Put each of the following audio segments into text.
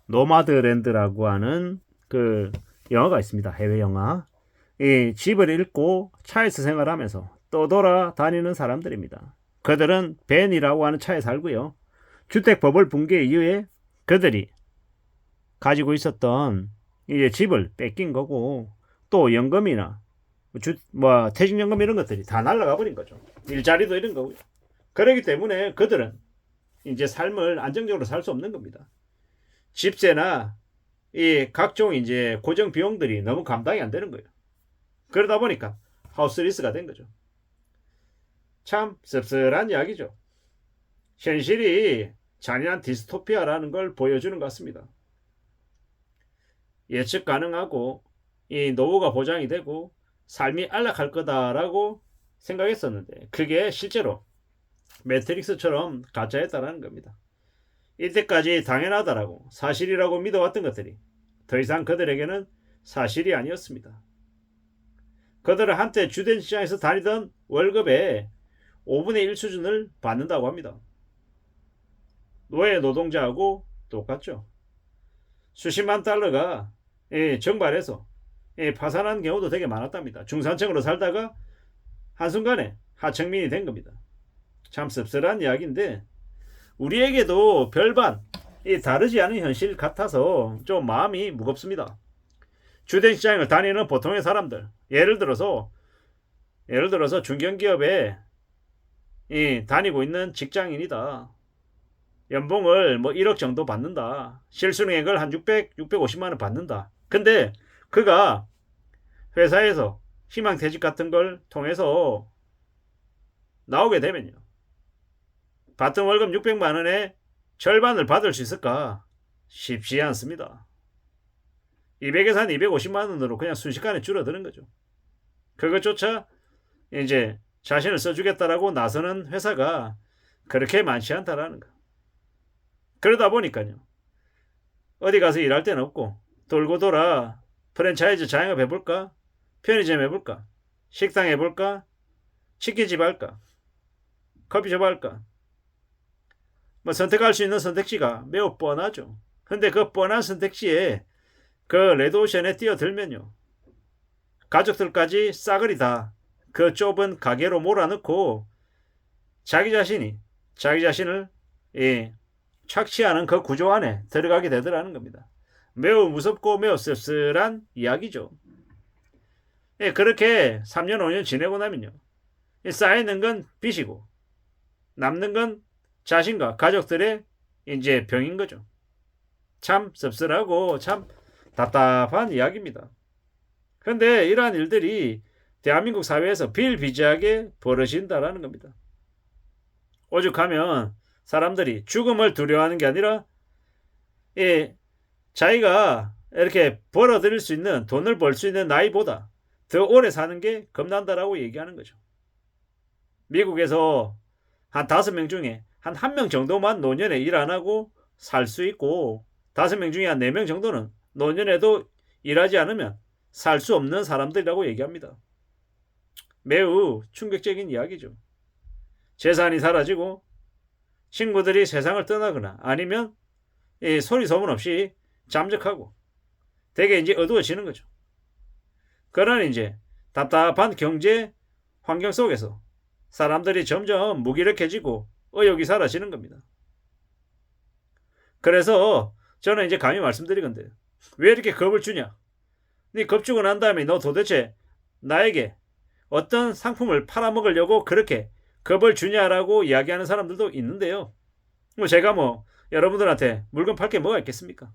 노마드랜드라고 하는 그 영화가 있습니다. 해외 영화. 이 집을 잃고 차에서 생활하면서 떠돌아다니는 사람들입니다. 그들은 벤이라고 하는 차에 살고요. 주택 버블 붕괴 이후에 그들이 가지고 있었던 이제 집을 뺏긴 거고, 또 연금이나 퇴직연금 이런 것들이 다 날아가 버린 거죠. 일자리도 이런 거고요. 그렇기 때문에 그들은 이제 삶을 안정적으로 살 수 없는 겁니다. 집세나 이 각종 이제 고정 비용들이 너무 감당이 안 되는 거예요. 그러다 보니까 하우스리스가 된 거죠. 참 씁쓸한 이야기죠. 현실이 잔인한 디스토피아라는 걸 보여주는 것 같습니다. 예측 가능하고 이 노후가 보장이 되고 삶이 안락할 거다라고 생각했었는데, 그게 실제로 매트릭스처럼 가짜였다라는 겁니다. 이때까지 당연하다라고 사실이라고 믿어왔던 것들이 더 이상 그들에게는 사실이 아니었습니다. 그들은 한때 주된 시장에서 다니던 월급의 5분의 1 수준을 받는다고 합니다. 노예 노동자하고 똑같죠. 수십만 달러가 정발해서 파산한 경우도 되게 많았답니다. 중산층으로 살다가 한순간에 하층민이 된 겁니다. 참 씁쓸한 이야기인데, 우리에게도 별반 다르지 않은 현실 같아서 좀 마음이 무겁습니다. 주된 시장을 다니는 보통의 사람들, 예를 들어서 중견기업에 다니고 있는 직장인이다. 연봉을 뭐 1억 정도 받는다. 실수령액을 한 650만 원 받는다. 근데 그가 회사에서 희망퇴직 같은 걸 통해서 나오게 되면요, 받던 월급 600만 원의 절반을 받을 수 있을까? 쉽지 않습니다. 200에서 한 250만 원으로 그냥 순식간에 줄어드는 거죠. 그것조차 이제 자신을 써주겠다라고 나서는 회사가 그렇게 많지 않다라는 거. 그러다 보니까요, 어디 가서 일할 데는 없고 돌고 돌아 프랜차이즈 자영업 해볼까? 편의점 해볼까? 식당 해볼까? 치킨집 할까? 커피숍 할까? 뭐 선택할 수 있는 선택지가 매우 뻔하죠. 근데 그 뻔한 선택지에 그 레드오션에 뛰어들면요, 가족들까지 싸그리 다 그 좁은 가게로 몰아넣고 자기 자신을 착취하는 그 구조 안에 들어가게 되더라는 겁니다. 매우 무섭고 매우 씁쓸한 이야기죠. 그렇게 3년 5년 지내고 나면요, 쌓이는 건 빚이고 남는 건 자신과 가족들의 이제 병인 거죠. 참 씁쓸하고 참 답답한 이야기입니다. 그런데 이러한 일들이 대한민국 사회에서 비일비재하게 벌어진다라는 겁니다. 오죽하면 사람들이 죽음을 두려워하는 게 아니라 자기가 이렇게 벌어들일 수 있는, 돈을 벌 수 있는 나이보다 더 오래 사는 게 겁난다라고 얘기하는 거죠. 미국에서 한 5명 중에 한 1명 정도만 노년에 일 안 하고 살 수 있고, 5명 중에 한 4명 정도는 노년에도 일하지 않으면 살 수 없는 사람들이라고 얘기합니다. 매우 충격적인 이야기죠. 재산이 사라지고 친구들이 세상을 떠나거나 아니면 소리 소문 없이 잠적하고 되게 이제 어두워지는 거죠. 그런 이제 답답한 경제 환경 속에서 사람들이 점점 무기력해지고 의욕이 사라지는 겁니다. 그래서 저는 이제 감히 말씀드리건데, 왜 이렇게 겁을 주냐? 네 겁주고 난 다음에 너 도대체 나에게 어떤 상품을 팔아먹으려고 그렇게 겁을 주냐라고 이야기하는 사람들도 있는데요. 제가 여러분들한테 물건 팔 게 뭐가 있겠습니까?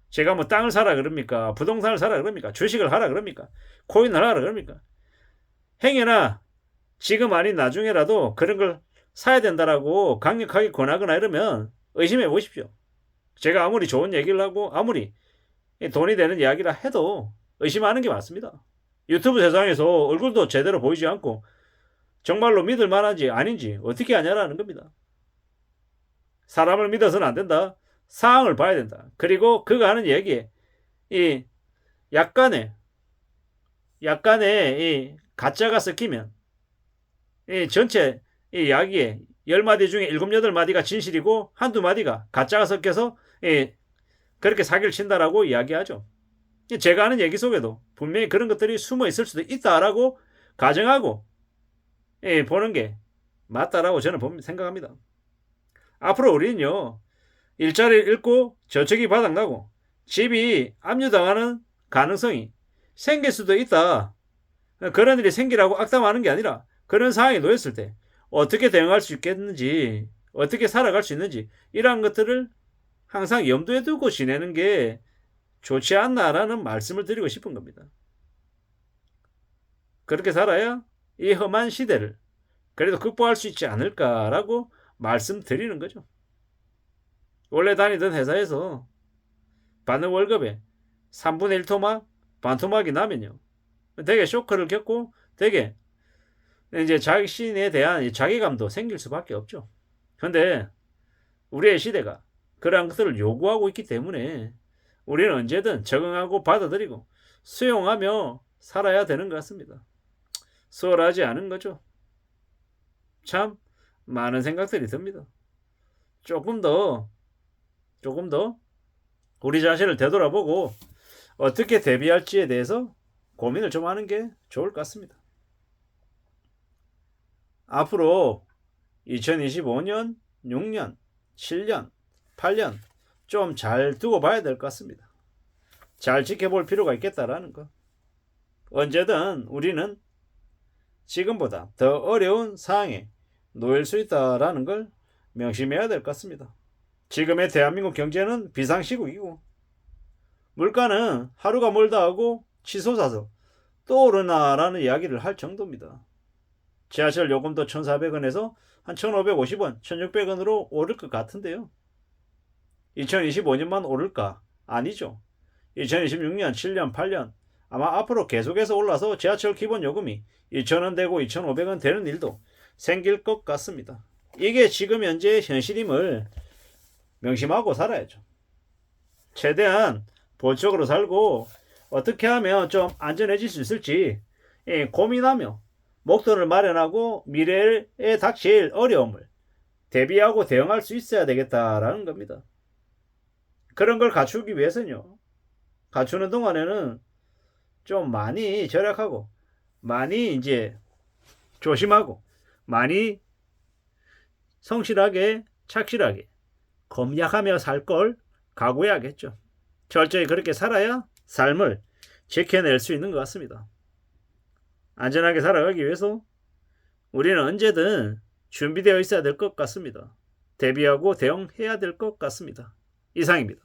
제가 땅을 사라 그럽니까? 부동산을 사라 그럽니까? 주식을 하라 그럽니까? 코인을 하라 그럽니까? 행여나 지금 아닌 나중에라도 그런 걸 사야 된다라고 강력하게 권하거나 이러면 의심해 보십시오. 제가 아무리 좋은 얘기를 하고 아무리 돈이 되는 이야기라 해도 의심하는 게 맞습니다. 유튜브 세상에서 얼굴도 제대로 보이지 않고 정말로 믿을 만한지 아닌지 어떻게 아냐라는 겁니다. 사람을 믿어서는 안 된다. 상황을 봐야 된다. 그리고 그가 하는 얘기에 약간의 이 가짜가 섞이면 전체 이 이야기에 10마디 중에 7, 8마디가 진실이고 한두 마디가 가짜가 섞여서 그렇게 사기를 친다라고 이야기하죠. 제가 아는 얘기 속에도 분명히 그런 것들이 숨어 있을 수도 있다라고 가정하고 보는 게 맞다라고 저는 생각합니다. 앞으로 우리는요, 일자리를 잃고 저축이 바닥나고 집이 압류당하는 가능성이 생길 수도 있다. 그런 일이 생기라고 악담하는 게 아니라 그런 상황에 놓였을 때 어떻게 대응할 수 있겠는지, 어떻게 살아갈 수 있는지 이러한 것들을 항상 염두에 두고 지내는 게 좋지 않나라는 말씀을 드리고 싶은 겁니다. 그렇게 살아야 이 험한 시대를 그래도 극복할 수 있지 않을까라고 말씀드리는 거죠. 원래 다니던 회사에서 받는 월급에 3분의 1 토막, 반토막이 나면요, 되게 쇼크를 겪고 되게 이제 자신에 대한 자괴감도 생길 수밖에 없죠. 그런데 우리의 시대가 그러한 것들을 요구하고 있기 때문에 우리는 언제든 적응하고 받아들이고 수용하며 살아야 되는 것 같습니다. 수월하지 않은 거죠. 참 많은 생각들이 듭니다. 조금 더 우리 자신을 되돌아보고 어떻게 대비할지에 대해서 고민을 좀 하는 게 좋을 것 같습니다. 앞으로 2025년, 6년, 7년, 8년 좀 잘 두고 봐야 될 것 같습니다. 잘 지켜볼 필요가 있겠다라는 거. 언제든 우리는 지금보다 더 어려운 상황에 놓일 수 있다라는 걸 명심해야 될 것 같습니다. 지금의 대한민국 경제는 비상시국이고 물가는 하루가 멀다 하고 치솟아서 또 오르나라는 이야기를 할 정도입니다. 지하철 요금도 1,400원에서 한 1,550원, 1,600원으로 오를 것 같은데요. 2025년만 오를까? 아니죠. 2026년, 7년, 8년 아마 앞으로 계속해서 올라서 지하철 기본 요금이 2,000원 되고 2,500원 되는 일도 생길 것 같습니다. 이게 지금 현재의 현실임을 명심하고 살아야죠. 최대한 보수적으로 살고 어떻게 하면 좀 안전해질 수 있을지 고민하며 목돈을 마련하고 미래에 닥칠 어려움을 대비하고 대응할 수 있어야 되겠다라는 겁니다. 그런 걸 갖추기 위해서는요, 갖추는 동안에는 좀 많이 절약하고 많이 이제 조심하고 많이 성실하게 착실하게 검약하며 살 걸 각오해야겠죠. 철저히 그렇게 살아야 삶을 지켜낼 수 있는 것 같습니다. 안전하게 살아가기 위해서 우리는 언제든 준비되어 있어야 될 것 같습니다. 대비하고 대응해야 될 것 같습니다. 이상입니다.